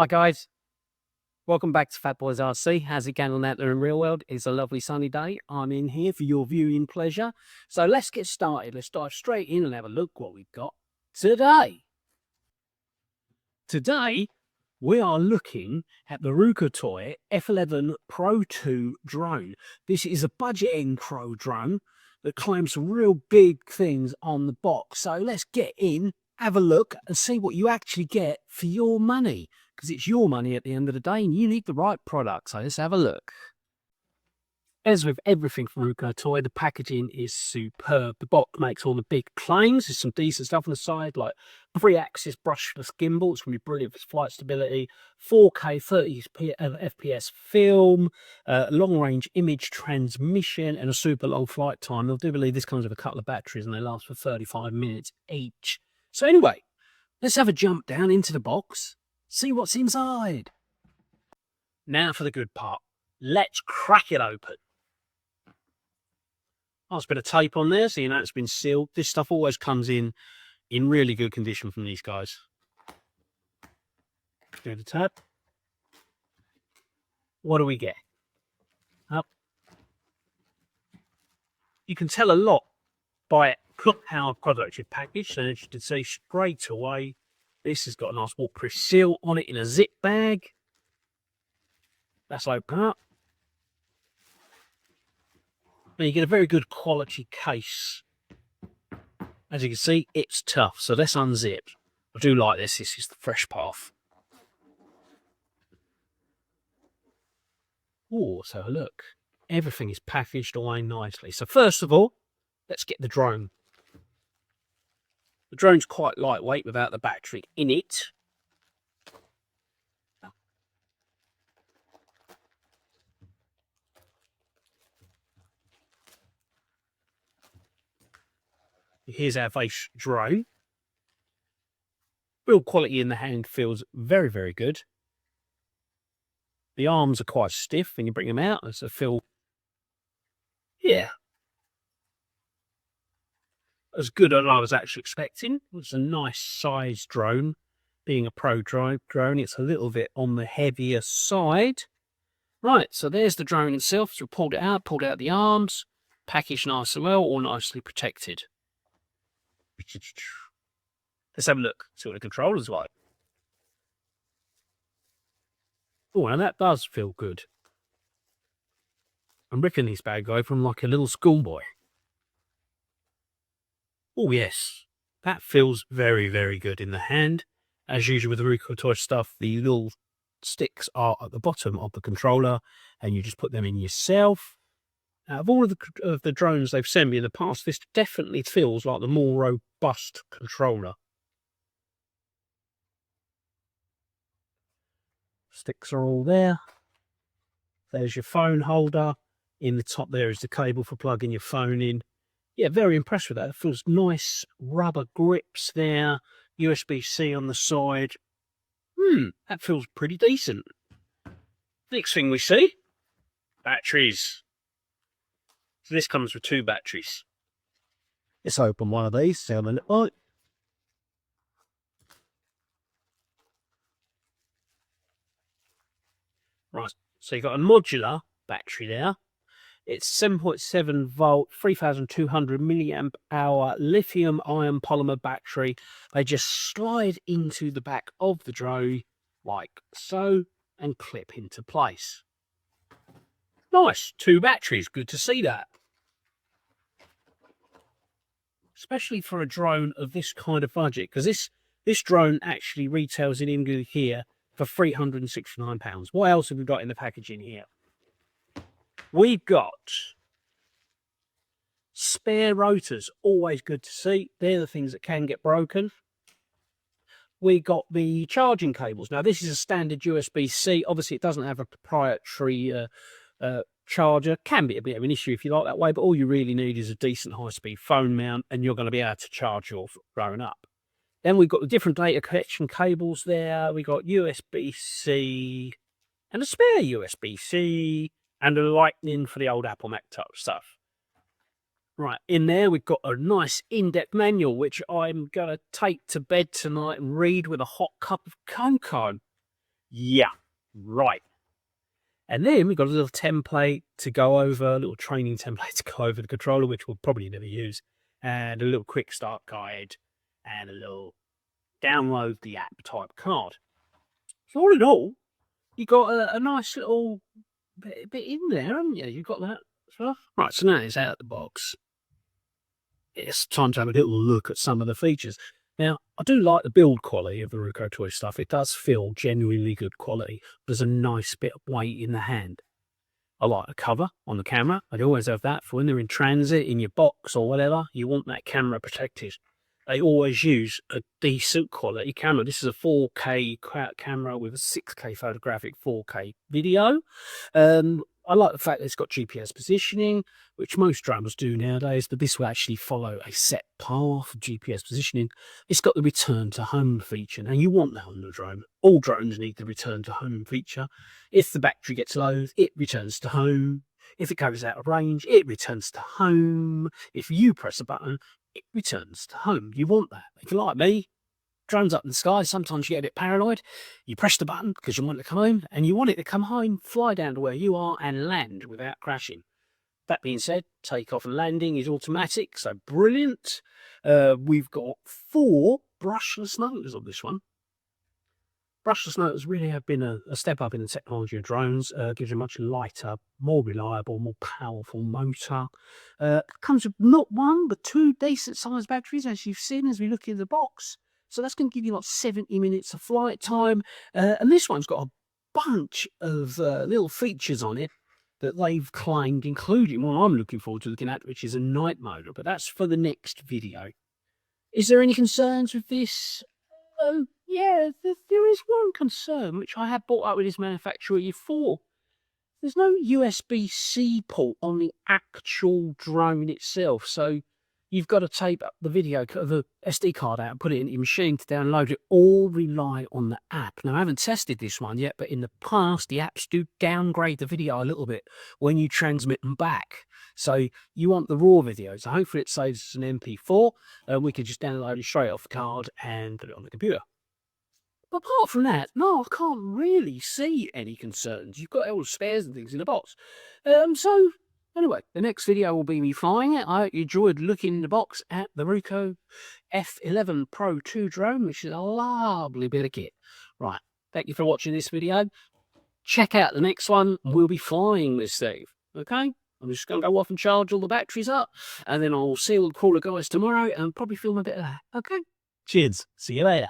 Hi guys, welcome back to Fat Boys RC. How's it going out there in real world? It's a lovely sunny day. I'm in here for your viewing pleasure. So let's get started. Let's dive straight in and have a look what we've got today. Today, we are looking at the Ruko F11 Pro2 drone. This is a budget-end Pro drone that claims some real big things on the box. So let's get in, have a look and see what you actually get for your money. Because it's your money at the end of the day and you need the right product. So let's have a look. As with everything from Ruko, the packaging is superb. The box makes all the big claims. There's some decent stuff on the side, like 3-axis brushless gimbal. It's going to be brilliant for flight stability. 4K 30 FPS film, long-range image transmission, and a super long flight time. I do believe this comes with a couple of batteries and they last for 35 minutes each. So anyway, let's have a jump down into the box, see what's inside. Now for the good part. Let's crack it open. Nice bit of tape on there, so you know it's been sealed. This stuff always comes in really good condition from these guys. Do the tab. What do we get? Up. You can tell a lot by how a product is packaged, and as you can see straight away, this has got a nice waterproof seal on it in a zip bag. Let's open up. And you get a very good quality case. As you can see, it's tough. So let's unzip. I do like this. This is the fresh path. Oh, so look. Everything is packaged away nicely. So first of all, let's get the drone. The drone's quite lightweight without the battery in it. Here's our base drone. Build quality in the hand feels very, very good. The arms are quite stiff when you bring them out. There's a feel, yeah, as good as I was actually expecting. It's a nice size drone. Being a Pro drone, it's a little bit on the heavier side. Right, so there's the drone itself. So we pulled out the arms, packaged nice and well, all nicely protected. Let's have a look, see what the controller's like. Oh, and that does feel good. I'm ripping this bad guy from like a little schoolboy. Oh yes, that feels very, very good in the hand. As usual with the Ruko stuff, the little sticks are at the bottom of the controller and you just put them in yourself. Out of all of the drones they've sent me in the past, this definitely feels like the more robust controller. Sticks are all there. There's your phone holder. In the top there is the cable for plugging your phone in. Yeah, very impressed with that. It feels nice rubber grips there. USB-C on the side. That feels pretty decent. Next thing we see, batteries. So this comes with 2 batteries. Let's open one of these, see how they look like. Right, so you've got a modular battery there. It's 7.7 volt, 3,200 milliamp hour lithium ion polymer battery. They just slide into the back of the drone like so and clip into place. Nice, 2 batteries, good to see that. Especially for a drone of this kind of budget, because this drone actually retails in England here for £369. What else have we got in the packaging here? We've got spare rotors, always good to see. They're the things that can get broken. We got the charging cables. Now this is a standard USB-C. Obviously it doesn't have a proprietary charger. Can be a bit of an issue if you like that way, but all you really need is a decent high-speed phone mount and you're going to be able to charge your drone up. Then we've got the different data collection cables there. We got USB-C and a spare USB-C and a lightning for the old Apple Mac type stuff. Right, in there we've got a nice in-depth manual, which I'm going to take to bed tonight and read with a hot cup of cocoa. Yeah, right. And then we've got a little template to go over, a little training template to go over the controller, which we'll probably never use, and a little quick start guide, and a little download the app type card. So all in all, you got a nice little bit in there, haven't you? You've got that stuff. Right, so now it's out of the box. It's time to have a little look at some of the features. Now, I do like the build quality of the Ruko toy stuff. It does feel genuinely good quality. There's a nice bit of weight in the hand. I like the cover on the camera. I'd always have that for when they're in transit, in your box or whatever. You want that camera protected. They always use a decent quality camera. This is a 4K camera with a 6K photographic, 4K video. I like the fact that it's got GPS positioning, which most drones do nowadays, but this will actually follow a set path of GPS positioning. It's got the return to home feature. Now, you want that on the drone. All drones need the return to home feature. If the battery gets low, it returns to home. If it goes out of range, it returns to home. If you press a button, it returns to home. You want that. If you're like me, drones up in the sky, sometimes you get a bit paranoid. You press the button because you want it to come home, and you want it to come home, fly down to where you are, and land without crashing. That being said, takeoff and landing is automatic, so brilliant. We've got 4 brushless motors on this one. Brushless motors really have been a step up in the technology of drones. Gives you a much lighter, more reliable, more powerful motor. Comes with not 1, but 2 decent-sized batteries, as you've seen as we look in the box. So that's going to give you like 70 minutes of flight time. And this one's got a bunch of little features on it that they've claimed, including one I'm looking forward to looking at, which is a night mode. But that's for the next video. Is there any concerns with this? Oh, yeah, there is one concern, which I have brought up with this manufacturer before. There's no USB-C port on the actual drone itself, so you've got to tape up the video, the SD card out and put it in your machine to download it. All rely on the app. Now, I haven't tested this one yet, but in the past, the apps do downgrade the video a little bit when you transmit them back. So you want the raw video. So hopefully it saves us an MP4, and we can just download it straight off the card and put it on the computer. But apart from that, no, I can't really see any concerns. You've got all the spares and things in the box. So, anyway, the next video will be me flying it. I hope you enjoyed looking in the box at the Ruko F11 Pro2 drone, which is a lovely bit of kit. Right, thank you for watching this video. Check out the next one. We'll be flying this thing, okay? I'm just going to go off and charge all the batteries up, and then I'll see all the crawler guys tomorrow and probably film a bit of that, okay? Cheers. See you later.